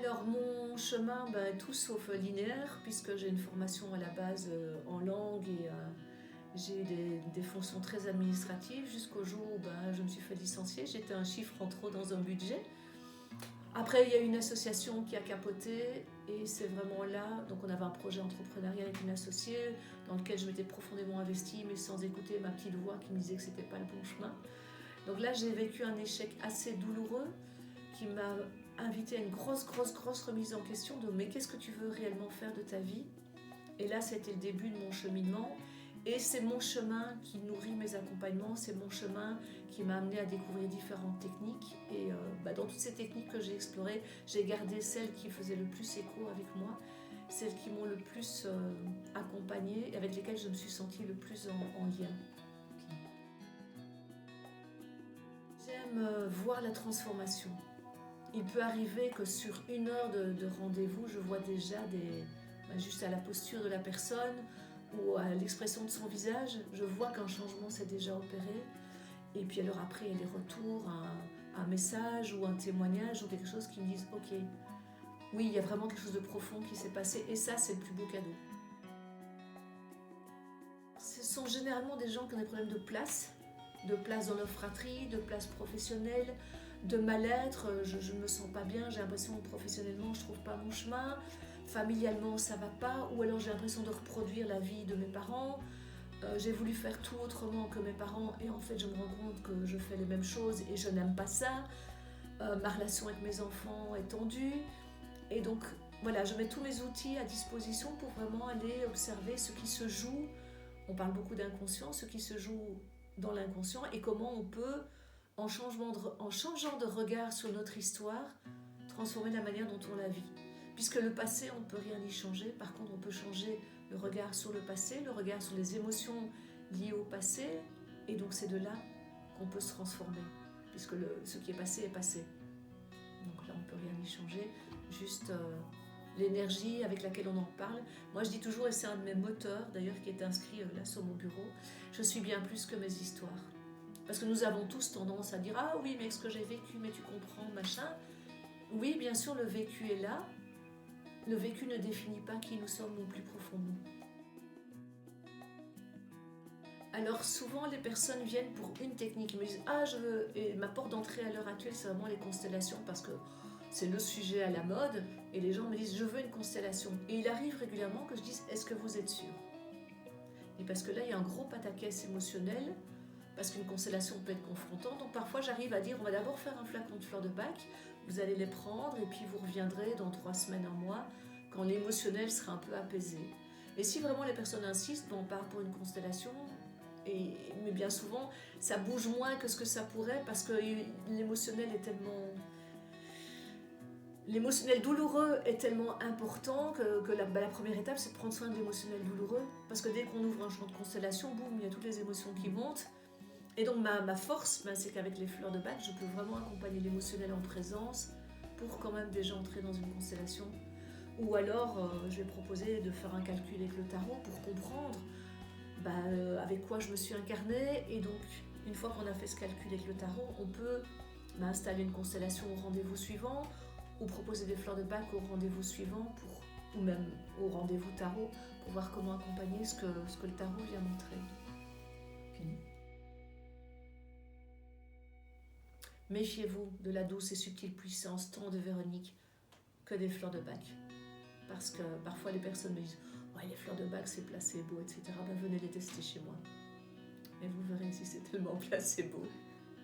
Alors mon chemin, tout sauf linéaire, puisque j'ai une formation à la base en langue et j'ai eu des fonctions très administratives jusqu'au jour où je me suis fait licencier. J'étais un chiffre en trop dans un budget. Après, il y a une association qui a capoté et c'est vraiment là. Donc, on avait un projet entrepreneurial avec une associée dans lequel je m'étais profondément investie, mais sans écouter ma petite voix qui me disait que c'était pas le bon chemin. Donc là, j'ai vécu un échec assez douloureux qui m'a invité à une grosse remise en question de mais qu'est-ce que tu veux réellement faire de ta vie? Et là, c'était le début de mon cheminement. Et c'est mon chemin qui nourrit mes accompagnements, c'est mon chemin qui m'a amené à découvrir différentes techniques. Et dans toutes ces techniques que j'ai explorées, j'ai gardé celles qui faisaient le plus écho avec moi, celles qui m'ont le plus accompagnée et avec lesquelles je me suis sentie le plus en lien. J'aime voir la transformation. Il peut arriver que sur 1 heure de rendez-vous, je vois déjà juste à la posture de la personne, ou à l'expression de son visage, je vois qu'un changement s'est déjà opéré. Et puis alors après, il y a des retours, un message ou un témoignage ou quelque chose qui me disent « Ok, oui, il y a vraiment quelque chose de profond qui s'est passé. » Et ça, c'est le plus beau cadeau. Ce sont généralement des gens qui ont des problèmes de place dans leur fratrie, de place professionnelle, de mal-être, je ne me sens pas bien, j'ai l'impression que professionnellement je ne trouve pas mon chemin, familialement ça ne va pas, ou alors j'ai l'impression de reproduire la vie de mes parents, j'ai voulu faire tout autrement que mes parents et en fait je me rends compte que je fais les mêmes choses et je n'aime pas ça, ma relation avec mes enfants est tendue et donc voilà, je mets tous mes outils à disposition pour vraiment aller observer ce qui se joue. On parle beaucoup d'inconscient, ce qui se joue dans l'inconscient et comment on peut, en changeant de regard sur notre histoire, transformer la manière dont on la vit. Puisque le passé, on ne peut rien y changer. Par contre, on peut changer le regard sur le passé, le regard sur les émotions liées au passé. Et donc, c'est de là qu'on peut se transformer. Puisque ce qui est passé est passé. Donc là, on ne peut rien y changer. Juste l'énergie avec laquelle on en parle. Moi, je dis toujours, et c'est un de mes moteurs, d'ailleurs, qui est inscrit là sur mon bureau, je suis bien plus que mes histoires. Parce que nous avons tous tendance à dire « Ah oui, mais ce que j'ai vécu, mais tu comprends, machin. » Oui, bien sûr, le vécu est là. Le vécu ne définit pas qui nous sommes au plus profondément. Alors souvent, les personnes viennent pour une technique. Ils me disent « Ah, je veux... » Et ma porte d'entrée à l'heure actuelle, c'est vraiment les constellations parce que c'est le sujet à la mode. Et les gens me disent « Je veux une constellation. » Et il arrive régulièrement que je dise « Est-ce que vous êtes sûr ?» Et parce que là, il y a un gros pataquès émotionnel. Parce qu'une constellation peut être confrontante. Donc parfois, j'arrive à dire, on va d'abord faire un flacon de fleurs de Bach, vous allez les prendre et puis vous reviendrez dans 3 semaines, 1 mois, quand l'émotionnel sera un peu apaisé. Et si vraiment les personnes insistent, on part pour une constellation, mais bien souvent, ça bouge moins que ce que ça pourrait parce que l'émotionnel est tellement... L'émotionnel douloureux est tellement important que la première étape, c'est de prendre soin de l'émotionnel douloureux. Parce que dès qu'on ouvre un champ de constellation, boum, il y a toutes les émotions qui montent. Et donc ma force, c'est qu'avec les fleurs de Bach, je peux vraiment accompagner l'émotionnel en présence pour quand même déjà entrer dans une constellation. Ou alors, je vais proposer de faire un calcul avec le tarot pour comprendre avec quoi je me suis incarnée. Et donc, une fois qu'on a fait ce calcul avec le tarot, on peut installer une constellation au rendez-vous suivant ou proposer des fleurs de Bach au rendez-vous suivant ou même au rendez-vous tarot pour voir comment accompagner ce que le tarot vient montrer. Fini. Méfiez-vous de la douce et subtile puissance tant de Véronique que des fleurs de Bach. Parce que parfois les personnes me disent « Ouais, les fleurs de Bach c'est placebo, etc. » Venez les tester chez moi. Et vous verrez si c'est tellement placebo.